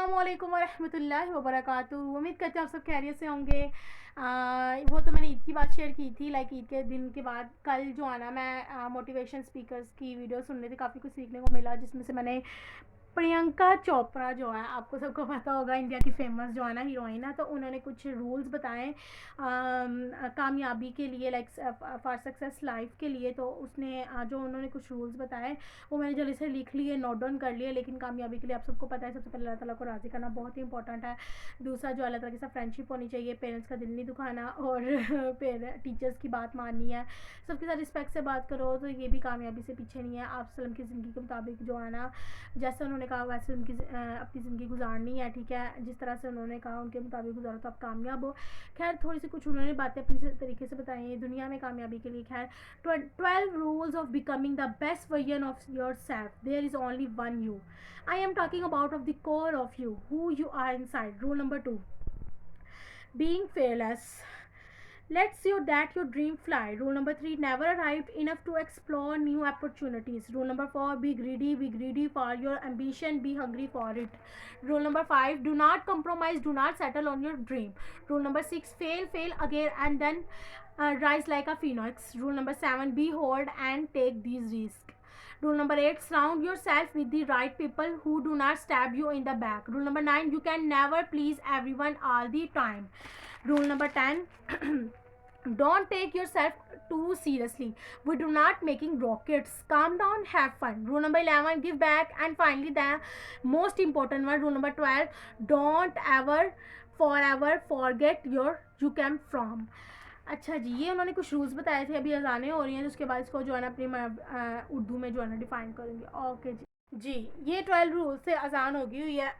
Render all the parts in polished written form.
अस्सलामुअलैकुम वरहमतुल्लाहि वबरकातुहू। उम्मीद करते हैं आप सब खैरियत से होंगे। वो तो मैंने ईद की बात शेयर की थी, लाइक ईद के दिन के बाद कल जो है ना मैं मोटिवेशन स्पीकर्स की वीडियो सुन रही थी। काफ़ी कुछ सीखने को मिला, जिसमें से मैंने प्रियंका चोपड़ा जो है, आपको सबको पता होगा, इंडिया की फेमस जो है ना हीरोइन है, तो उन्होंने कुछ रूल्स बताए कामयाबी के लिए, लाइक फॉर सक्सेस लाइफ के लिए। तो उसने जो उन्होंने कुछ रूल्स बताए वो मैंने जल्दी से लिख लिए, नोट डाउन कर लिए। लेकिन कामयाबी के लिए आप सबको पता है, सबसे पहले अल्लाह ताला को राज़ी करना बहुत ही इंपॉर्टेंट है। दूसरा जो अल्लाह ताला के साथ फ्रेंडशिप होनी चाहिए, पेरेंट्स का दिल नहीं दुखाना, और टीचर्स की बात माननी है, सबके साथ रिस्पेक्ट से बात करो, तो ये भी कामयाबी से पीछे नहीं है। आप सलम की ज़िंदगी के मुताबिक जो है ना, जैसे उन्होंने कहा वैसे उनकी अपनी ज़िंदगी गुजारनी है, ठीक है। जिस तरह से उन्होंने कहा उनके मुताबिक गुजारो तो आप कामयाब हो। खैर थोड़ी सी कुछ उन्होंने बातें अपनी तरीके से बताई हैं दुनिया में कामयाबी के लिए। खैर 12 rules of becoming the best version of yourself. There is only one you. I am talking about of the core of you, who you are inside. Rule number 2, being fearless. Let's you that your dream fly. Rule number 3, never arrive enough to explore new opportunities. Rule number 4, be greedy for your ambition, be hungry for it. Rule number 5, do not compromise, do not settle on your dream. Rule number 6, fail again and then rise like a phoenix. Rule number 7, be bold and take these risks. Rule number 8, surround yourself with the right people who do not stab you in the back. Rule number 9, you can never please everyone all the time. Rule number 10, don't take yourself too seriously. We do not making rockets. Calm down, have fun. Rule number 11, give back. And finally the most important one, rule number 12, don't ever forever forget your you came from. अच्छा जी, ये उन्होंने कुछ rules बताए थे। अभी अजानें हो रही हैं, तो उसके बाद इसको जो है ना अपनी उर्दू में जो है ना डिफ़ाइन करूँगी। ओके जी, ये 12 रूल्स से अजान होगी हुई है।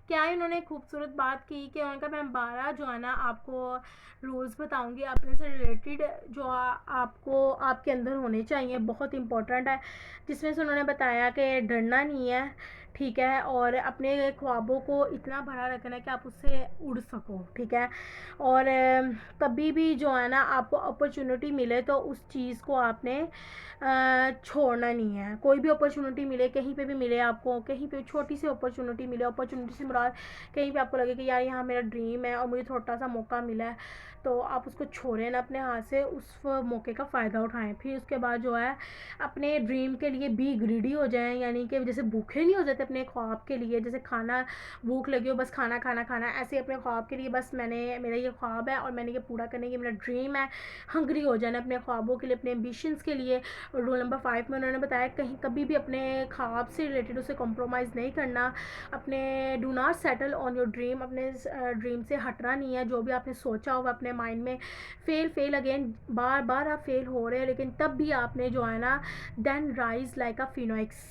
क्या इन्होंने खूबसूरत बात की कि उनका मैं 12 जो है ना आपको रूल्स बताऊंगी अपने से रिलेटेड, जो आपको आपके अंदर होने चाहिए, बहुत इंपॉर्टेंट है। जिसमें से उन्होंने बताया कि डरना नहीं है, ठीक है, और अपने ख्वाबों को इतना बड़ा रखना है कि आप उससे उड़ सको, ठीक है। और कभी भी जो है ना आपको अपॉर्चुनिटी मिले तो उस चीज़ को आपने छोड़ना नहीं है। कोई भी अपॉर्चुनिटी मिले, कहीं पे भी मिले आपको, कहीं पे छोटी सी अपॉर्चुनिटी मिले, अपॉर्चुनिटी से मुराद कहीं पे आपको लगे कि यार यहाँ मेरा ड्रीम है और मुझे छोटा सा मौका मिला है, तो आप उसको छोड़ें ना अपने हाथ से, उस मौके का फ़ायदा उठाएं। फिर उसके बाद जो है अपने ड्रीम के लिए भी ग्रीडी हो जाएं, यानी कि जैसे भूखे नहीं हो जाते अपने ख्वाब के लिए, जैसे खाना भूख लगी हो बस खाना खाना खाना, ऐसे अपने ख्वाब के लिए बस मेरा ये ख्वाब है और मैंने ये पूरा करने की मेरा ड्रीम है। हंग्री हो जाना अपने ख्वाबों के लिए, अपने एम्बिशंस के लिए। रूल नंबर 5 में उन्होंने बताया कहीं कभी भी अपने ख्वाब से रिलेटेड उसे कॉम्प्रोमाइज़ नहीं करना, अपने do not settle on your dream, अपने ड्रीम से हटना नहीं है। जो भी आपने सोचा होगा अपने माइंड में, फेल अगेन, बार बार आप फेल हो रहे हैं, लेकिन तब भी आपने जो है ना देन राइज लाइक अ फिनोक्स,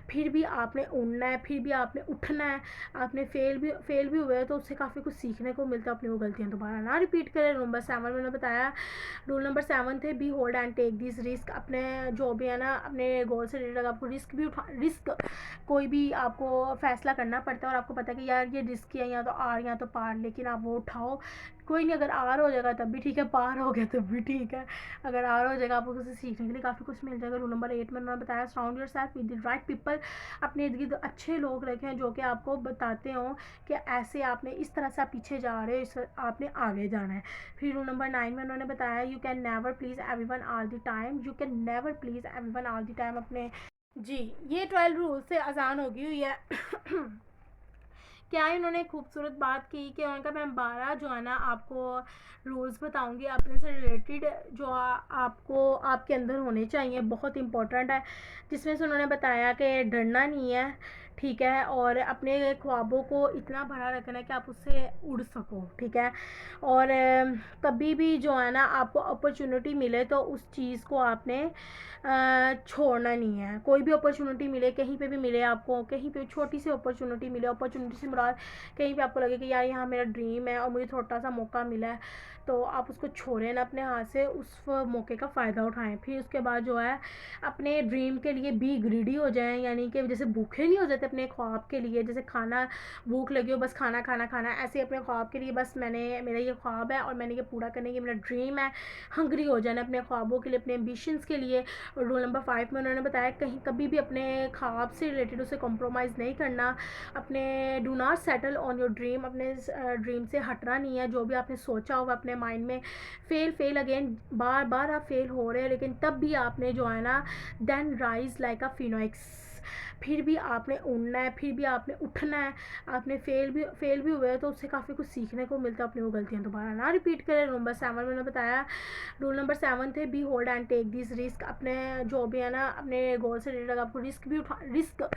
फिर भी आपने उड़ना है, फिर भी आपने उठना है। आपने फेल भी हुए तो उससे काफ़ी कुछ सीखने को मिलता है, अपनी वो गलतियाँ दोबारा ना रिपीट करें। रूल नंबर 7 मैंने बताया, rule number 7 the be hold and take this risk. अपने जो भी है ना अपने गोल से रिलेटेड आपको रिस्क कोई भी आपको फैसला करना पड़ता है, और आपको पता है कि यार ये रिस्क है, या तो आर या तो पार, लेकिन आप वो उठाओ। कोई नहीं, अगर आर हो जाएगा तब भी ठीक है, पार हो गया तब भी ठीक है। अगर आर हो जाएगा आपको उससे सीखने के लिए काफ़ी कुछ मिल जाएगा। रूल नंबर 8 में उन्होंने बताया surround yourself with the right people. अपने इर्द गिर्द अच्छे लोग रखें जो कि आपको बताते हों कि ऐसे आपने इस तरह से आप पीछे जा रहे हो, आपने आगे जाना है। फिर रूल नंबर 9 में उन्होंने बताया you can never please everyone all the time, you can never please everyone all the time. अपने जी, ये 12 रूल से अजान होगी हुई है। क्या इन्होंने खूबसूरत बात की कि उनका मैं 12 जो है ना आपको रूल्स बताऊंगी अपने से रिलेटेड, जो आपको आपके अंदर होने चाहिए, बहुत इंपॉर्टेंट है। जिसमें से उन्होंने बताया कि डरना नहीं है, ठीक है, और अपने ख्वाबों को इतना बड़ा रखना है कि आप उससे उड़ सको, ठीक है। और कभी भी जो है ना आपको अपॉर्चुनिटी मिले तो उस चीज़ को आपने छोड़ना नहीं है। कोई भी अपॉर्चुनिटी मिले, कहीं पे भी मिले आपको, कहीं पे छोटी सी अपॉर्चुनिटी मिले, अपॉर्चुनिटी से मुराद कहीं पे आपको लगे कि यार यहाँ मेरा ड्रीम है और मुझे छोटा सा मौका मिला है, तो आप उसको छोड़ें ना अपने हाथ से, उस मौके का फ़ायदा उठाएं। फिर उसके बाद जो है अपने ड्रीम के लिए भी ग्रीडी हो जाएं, यानी कि जैसे भूखे नहीं हो जाते कहते अपने ख्वाब के लिए, जैसे खाना भूख लगी हो बस खाना खाना खाना, ऐसे अपने ख्वाब के लिए बस मेरा ये ख्वाब है और मैंने ये पूरा करने की मेरा ड्रीम है, हंग्री हो जाना अपने ख्वाबों के लिए, अपने एम्बिशंस के लिए। रूल नंबर 5 में उन्होंने बताया कहीं कभी भी अपने ख्वाब से रिलेटेड उसे कॉम्प्रोमाइज़ नहीं करना, अपने do not settle on your dream, अपने ड्रीम से हटना नहीं है। जो भी आपने सोचा होगा अपने माइंड में, फेल अगेन, बार बार आप फेल हो रहे हैं, लेकिन तब भी आपने जो है ना देन राइज लाइक अ फिनोक्स, फिर भी आपने उड़ना है, फिर भी आपने उठना है। आपने फेल भी हुए तो उससे काफ़ी कुछ सीखने को मिलता है, अपनी वो गलतियाँ दोबारा ना रिपीट करें। नंबर 7 मैंने बताया, rule number 7 the be hold and take this risk. अपने जो भी है ना अपने गोल से रिलेटेड आपको रिस्क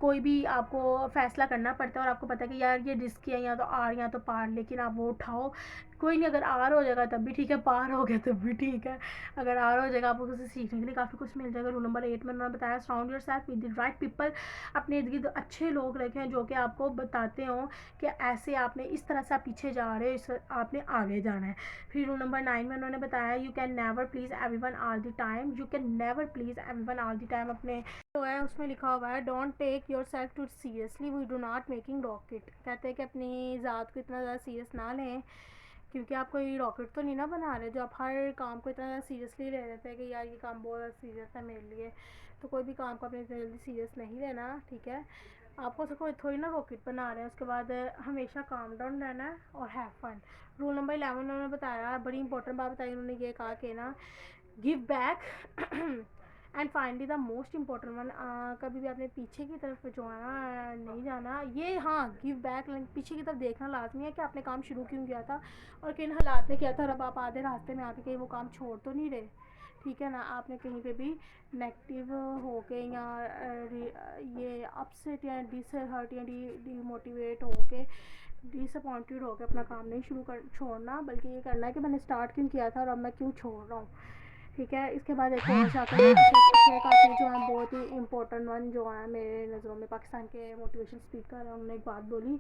कोई भी आपको फैसला करना पड़ता है और आपको पता है कि यार ये रिस्क है, या तो आर या तो पार, लेकिन आप वो उठाओ। कोई नहीं, अगर आर हो जाएगा तब भी ठीक है, पार हो गया तब भी ठीक है। अगर आर हो जाएगा आपको उसे सीखने के लिए काफ़ी कुछ मिल जाएगा। रूल नंबर 8 में उन्होंने बताया surround your self with the right people. अपने इर्द गिर्द अच्छे लोग रखें जो कि आपको बताते हों कि ऐसे आपने इस तरह से आप पीछे जा रहे हो, इस आपने आगे जाना है। फिर रूल नंबर 9 में उन्होंने बताया you can never please everyone all the time, you can never please everyone all the time. अपने तो है उसमें लिखा हुआ है don't take yourself too seriously, we do not making rocket. कहते हैं कि अपनी ज़ात को इतना ज़्यादा सीरियस ना लें, क्योंकि आप कोई रॉकेट तो नहीं ना बना रहे जो आप हर काम को इतना ज़्यादा सीरियसली ले लेते हैं कि यार ये काम बहुत ज़्यादा सीरियस है मेरे लिए। तो कोई भी काम को अपने इतना जल्दी सीरियस नहीं लेना, ठीक है। आपको कोई थोड़ी ना रॉकेट बना रहे हैं। उसके बाद हमेशा काम डाउन रहना है और हैव फन। रूल नंबर 11 उन्होंने बताया, बड़ी इंपॉर्टेंट बात बताई उन्होंने, ये कहा कि ना give back and finally the most important one, कभी भी आपने पीछे की तरफ जो है ना नहीं जाना। ये हाँ, गिव बैक, पीछे की तरफ देखना लाजमी है कि आपने काम शुरू क्यों किया था और किन हालात में किया था, और अब आप आधे रास्ते में आके कहीं वो काम छोड़ तो नहीं रहे, ठीक है ना। आपने कहीं पे भी नेगेटिव होके या ये अपसेट या डिसहर्ट या डीमोटिवेट होके डिसअपॉइंटेड होकर अपना काम नहीं छोड़ना, बल्कि ये करना है कि मैंने स्टार्ट क्यों किया था और अब मैं क्यों छोड़ रहा हूँ, ठीक है। इसके बाद एक और शाखा काफ़ी जो है बहुत ही इम्पोर्टेंट वन जो है मेरे नज़रों में, पाकिस्तान के मोटिवेशन स्पीकर है, उन्होंने एक बात बोली,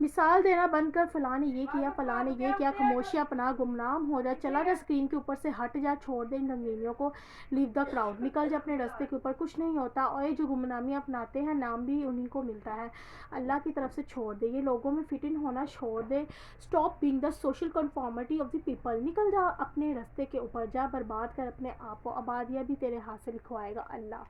मिसाल देना बंद कर, फलां ने ये किया, फलां ने ये किया, खामोशी अपना, गुमनाम हो जा, चला जा स्क्रीन के ऊपर से, हट जा, छोड़ दे इन रंगीनियों को, लीव द क्राउड, निकल जा अपने रास्ते के ऊपर, कुछ नहीं होता। और ये जो गुमनामी अपनाते हैं नाम भी उन्हीं को मिलता है, अल्लाह की तरफ से छोड़ दे, ये लोगों में फिट इन होना छोड़ दे, stop being the social conformity of the people, निकल जा अपने रास्ते के ऊपर, जा बर्बाद कर अपने आप को, आबादियाँ भी तेरे हाथ से लिखवाएगा अल्लाह।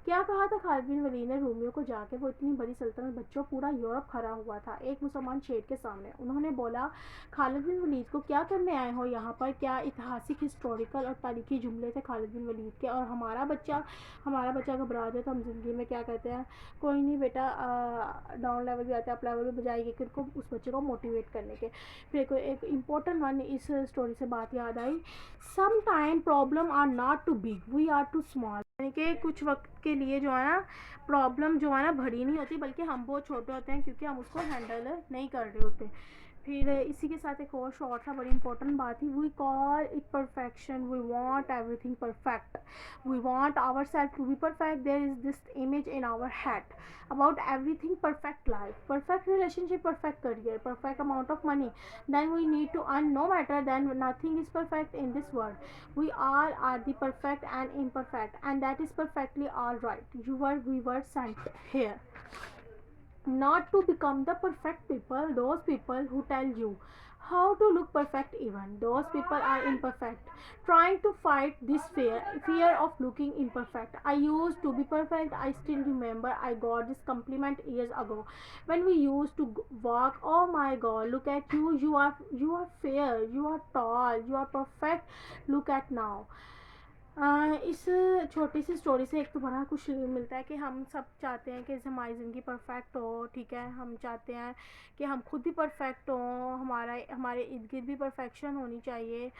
क्या कहा था खालिद बिन वलीद ने रूमियों को जाके, वो इतनी बड़ी सल्तनत, बच्चों पूरा यूरोप खड़ा हुआ था एक मुसलमान शेर के सामने। उन्होंने बोला, खालिद बिन वलीद को क्या करने आए हो यहाँ पर? क्या ऐतिहासिक, हिस्टोरिकल और तारीखी जुमले थे खालिद बिन वलीद के। और हमारा बच्चा घबरा जाए तो हम ज़िंदगी में क्या कहते हैं, कोई नहीं बेटा, डाउन लेवल भी आता है, अप लेवल भी बजाएगी कि उनको उस बच्चे को मोटिवेट करने के। फिर एक इम्पोर्टेंट वन इस स्टोरी से बात याद आई, some time problem are not too big, we are too small. यानी कि कुछ वक्त के लिए जो है ना प्रॉब्लम जो है ना बड़ी नहीं होती, बल्कि हम बहुत छोटे होते हैं क्योंकि हम उसको हैंडल नहीं कर रहे होते। फिर इसी के साथ एक और शॉर्ट था, बड़ी इंपॉर्टेंट बात थी, we call it perfection, we want everything perfect, we want our self to be perfect, there is this image in our head about everything, perfect life, perfect relationship, perfect career, perfect amount of money, then we need to earn, no matter, then nothing is perfect in this world, we all are the perfect and imperfect, and that is perfectly all right. We were sent here not to become the perfect people, those people who tell you how to look perfect, even those people are imperfect, trying to fight this fear of looking imperfect. I used to be perfect. I still remember I got this compliment years ago when we used to walk. Oh my god, look at you, you are fair, you are tall, you are perfect, look at now. इस छोटी सी story से एक तो बड़ा कुछ मिलता है कि हम सब चाहते हैं कि हमारी ज़िंदगी परफेक्ट हो, ठीक है। हम चाहते हैं कि हम खुद भी परफेक्ट हों, हमारे इर्द गिर्द भी परफेक्शन होनी चाहिए,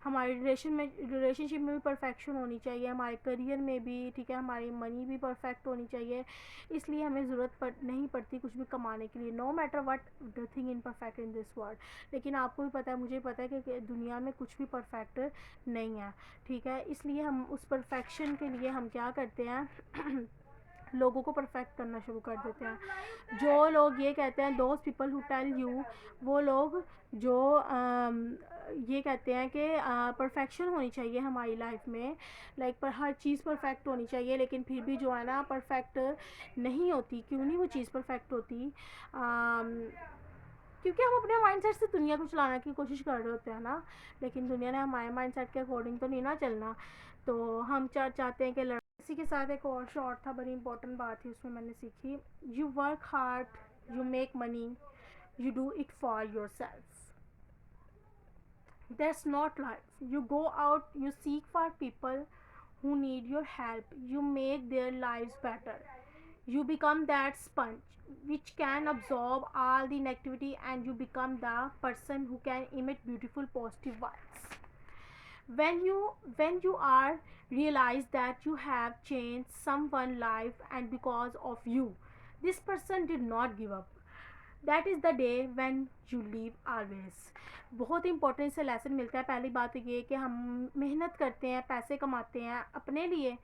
हमारे रिलेशनशिप में भी परफेक्शन होनी चाहिए, हमारे करियर में भी, ठीक है, हमारी मनी भी परफेक्ट होनी चाहिए। इसलिए हमें ज़रूरत नहीं पड़ती कुछ भी कमाने के लिए, no matter what nothing in perfect in this world. लेकिन आपको भी पता है, मुझे पता है कि दुनिया में कुछ भी परफेक्ट नहीं है, ठीक है। इसलिए हम उस परफेक्शन के लिए हम क्या करते हैं लोगों को परफेक्ट करना शुरू कर देते हैं। जो लोग ये कहते हैं, those people who tell you, वो लोग जो ये कहते हैं कि परफेक्शन होनी चाहिए हमारी लाइफ में, लाइक पर हर चीज़ परफेक्ट होनी चाहिए, लेकिन फिर भी जो है ना परफेक्ट नहीं होती। क्यों नहीं वो चीज़ परफेक्ट होती? क्योंकि हम अपने माइंडसेट से दुनिया को चलाने की कोशिश कर रहे होते हैं ना, लेकिन दुनिया ने हमारे माइंडसेट के अकॉर्डिंग तो नहीं ना चलना। तो हम चाहते हैं कि इसी के साथ एक और शॉर्ट था, बड़ी इंपॉर्टेंट बात थी उसमें मैंने सीखी। You work hard, you make money, you do it for yourself. That's not life. You go out, you seek for people who need your help, you make their lives better. You become that sponge which can absorb all the negativity, and you become the person who can emit beautiful positive vibes. When you are realize that you have changed someone's life, and because of you this person did not give up, that is the day when you leave always. बहुत important से lesson मिलता है। पहली बात तो ये कि हम मेहनत करते हैं, पैसे कमाते हैं अपने लिए,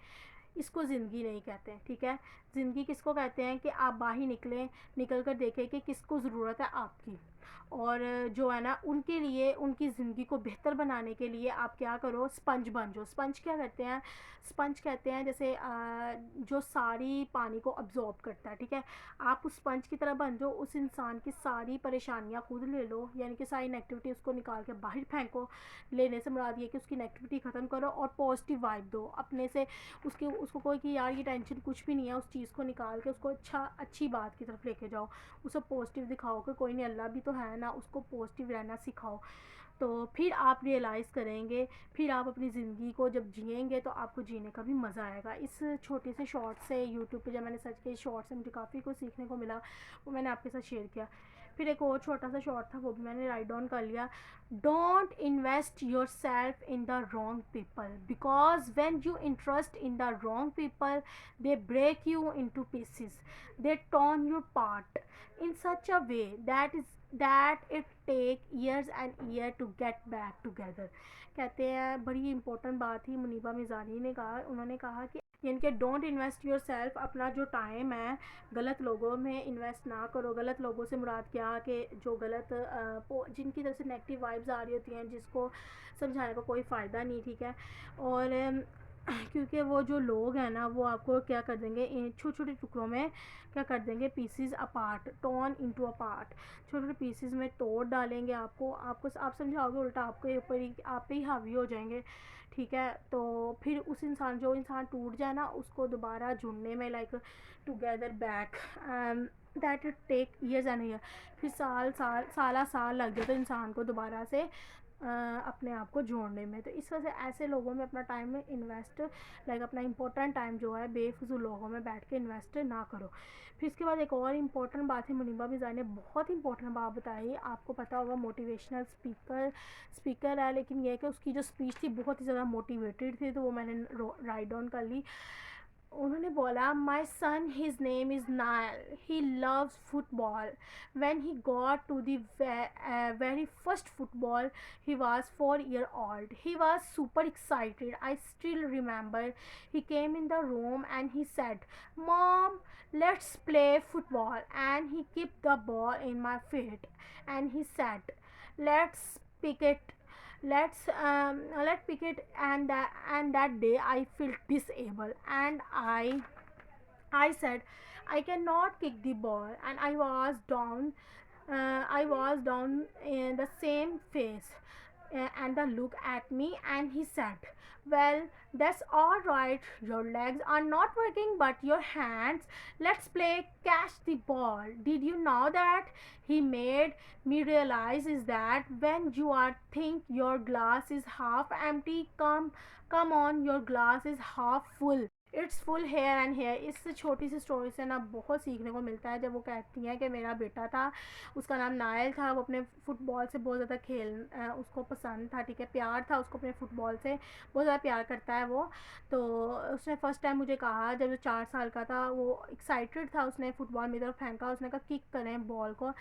इसको ज़िंदगी नहीं कहते हैं, ठीक है। ज़िंदगी किसको कहते हैं कि आप बाहर निकलें, निकल कर देखें कि किसको ज़रूरत है आपकी, और जो है ना उनके लिए, उनकी ज़िंदगी को बेहतर बनाने के लिए आप क्या करो, स्पंज बन जाओ। स्पंज क्या करते हैं? स्पंज कहते हैं जैसे जो सारी पानी को अब्जॉर्ब करता है, ठीक है। आप उस स्पंज की तरह बन जाओ, उस इंसान की सारी परेशानियाँ खुद ले लो, यानी कि सारी नेगेटिविटी उसको निकाल के बाहर फेंको। लेने से मुराद ये कि उसकी नेगेटिविटी ख़त्म करो और पॉजिटिव वाइब दो अपने से। उसको कोई कि यार ये टेंशन कुछ भी नहीं है, उस चीज़ को निकाल के उसको अच्छी बात की तरफ लेके जाओ। उसे पॉजिटिव दिखाओ कि कोई नहीं, अल्लाह भी तो है ना, उसको पॉजिटिव रहना सिखाओ। तो फिर आप रियलाइज़ करेंगे, फिर आप अपनी ज़िंदगी को जब जिएंगे तो आपको जीने का भी मज़ा आएगा। इस छोटे से शॉर्ट से यूट्यूब पे जब मैंने सर्च किया, शॉर्ट से मुझे काफ़ी कुछ सीखने को मिला, वो मैंने आपके साथ शेयर किया। फिर एक और छोटा सा शॉर्ट था, वो भी मैंने राइट डाउन कर लिया। Don't invest your self in the wrong people, because when you interest in the wrong people they break you into pieces, they torn you apart in such a way that it take years and years to get back together। कहते हैं, बड़ी important बात थी, मुनीबा मिज़ानी ने कहा, उन्होंने कहा कि यानी कि डोंट इन्वेस्ट योर सेल्फ, अपना जो टाइम है गलत लोगों में इन्वेस्ट ना करो। गलत लोगों से मुराद क्या कि जो गलत जिनकी तरफ से नेगेटिव वाइब्स आ रही होती हैं, जिसको समझाने का कोई फ़ायदा नहीं, ठीक है। और क्योंकि वो जो लोग हैं ना, वो आपको क्या कर देंगे, इन छोटे छोटे टुकड़ों में क्या कर देंगे, pieces apart, torn into apart, छोटे छोटे पीसीज में तोड़ डालेंगे आपको। आप समझाओगे उल्टा आपके ऊपर ही, आप पे ही हावी हो जाएंगे, ठीक है। तो फिर जो इंसान टूट जाए ना, उसको दोबारा जुड़ने में like together back that it take years and year, फिर साल लग जाए तो इंसान को दोबारा से अपने आप को जोड़ने में। तो इस वजह से ऐसे लोगों में अपना टाइम इन्वेस्ट, लाइक अपना इंपॉर्टेंट टाइम जो है बेफजूल लोगों में बैठ के इन्वेस्ट ना करो। फिर इसके बाद एक और इम्पोर्टेंट बात है, मुनीबा मिज़ानी ने बहुत इंपॉर्टेंट बात बताई। आपको पता होगा मोटिवेशनल स्पीकर है, लेकिन यह है कि उसकी जो स्पीच थी बहुत ही ज़्यादा मोटिवेटेड थी, तो वो मैंने राइट डाउन कर ली। उन्होंने बोला, my son his name is Niall, he loves football, when he got to the very first football he was 4 year old, he was super excited. I still remember he came in the room and he said, mom, let's play football, and he kept the ball in my feet and he said, let's pick it, let's pick it. And that day I felt disabled, and I said I cannot kick the ball, and I was down. I was down in the same face, and the look at me, and he said, well, that's all right, your legs are not working but your hands, let's play catch the ball. Did you know that? He made me realize is that when you are think your glass is half empty, come on, your glass is half full, it's full here and here. इस छोटी सी story से ना बहुत सीखने को मिलता है। जब वो कहती हैं कि मेरा बेटा था, उसका नाम नायल था, वो अपने फ़ुटबॉल से बहुत ज़्यादा उसको पसंद था, ठीक है, प्यार था उसको अपने फ़ुटबॉल से, बहुत ज़्यादा प्यार करता है वो। तो उसने फ़र्स्ट टाइम मुझे कहा, जब वो 4 साल का था, वो एक्साइटेड था, उसने फ़ुटबॉल मेरी तरफ फेंका, उसने कहा किक करें बॉल को।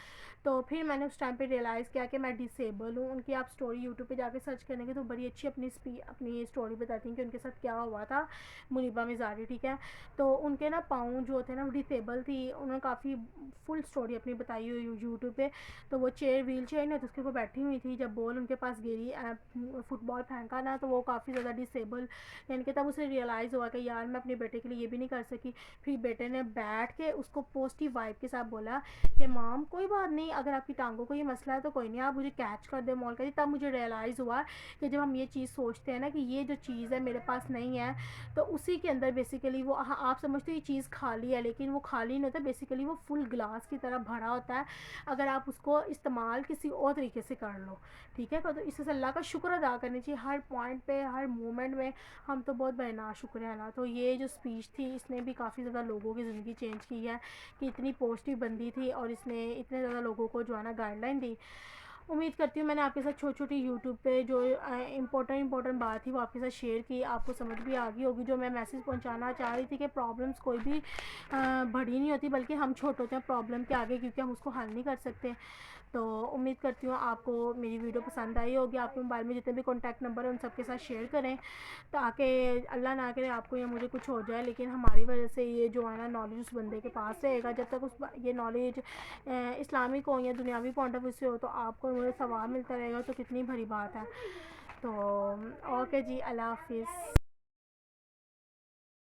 तो फिर मैंने उस टाइम पे रियलाइज़ किया कि मैं डिसेबल हूँ। उनकी आप स्टोरी यूट्यूब पे जाके सर्च करेंगे तो बड़ी अच्छी अपनी स्टोरी बताती हैं कि उनके साथ क्या हुआ था। मुनीबा वीडियोज़ आ रही, ठीक है। तो उनके ना पाँव जो थे ना वो डिसेबल थी, उन्होंने काफ़ी फुल स्टोरी अपनी बताई हुई यूट्यूब पे। तो वो व्हील चेयर ना, तो उसके ऊपर बैठी हुई थी, जब बॉल उनके पास गिरी, फुटबॉल फेंका ना, तो वो काफ़ी ज़्यादा डिसेबल, यानी कि तब उसे रियलाइज़ हुआ कि यार मैं अपने बेटे के लिए ये भी नहीं कर सकी। फिर बेटे ने बैठ के उसको पॉजिटिव वाइब के साथ बोला कि माम कोई बात नहीं, अगर आपकी टांगों को ये मसला है तो कोई नहीं, आप मुझे कैच कर दे, मॉल कर दी। तब मुझे रियलाइज़ हुआ कि जब हम ये चीज़ सोचते हैं ना कि ये जो चीज़ है मेरे पास नहीं है, तो उसी के अंदर बेसिकली वो, हाँ आप समझते हो ये चीज़ खाली है, लेकिन वो खाली नहीं होता, बेसिकली वो फुल ग्लास की तरह भरा होता है, अगर आप उसको इस्तेमाल किसी और तरीके से कर लो, ठीक है। तो इससे अल्लाह का शुक्र अदा करनी चाहिए हर पॉइंट पे, हर मोमेंट में। हम तो बहुत बड़े नाशुक्र हैं ना। तो ये जो स्पीच थी इसने भी काफ़ी ज़्यादा लोगों की ज़िंदगी चेंज की है, कि इतनी पॉजिटिव बंदी थी और इसने इतने ज़्यादा लोगों को जो है ना गाइडलाइन दी। उम्मीद करती हूँ मैंने आपके साथ छोटी छोटी यूट्यूब पे जो इंपॉर्टेंट बात थी वो आपके साथ शेयर की, आपको समझ भी आ गई होगी। जो मैं मैसेज पहुँचाना चाह रही थी कि प्रॉब्लम्स कोई भी बड़ी नहीं होती, बल्कि हम छोटे होते हैं प्रॉब्लम के आगे, क्योंकि हम उसको हल नहीं कर सकते। तो उम्मीद करती हूँ आपको मेरी वीडियो पसंद आई होगी। आपके मोबाइल में जितने भी कॉन्टैक्ट नंबर हैं उन सबके साथ शेयर करें, ताकि अल्लाह ना करे आपको या मुझे कुछ हो जाए, लेकिन हमारी वजह से ये जो है ना नॉलेज उस बंदे के पास रहेगा। जब तक ये नॉलेज इस्लामिक हो या दुनियावी पॉइंट ऑफ व्यू से हो, तो आपको मुझे सवाब मिलता रहेगा, तो कितनी भरी बात है। तो ओके जी, अल्लाह हाफिज़।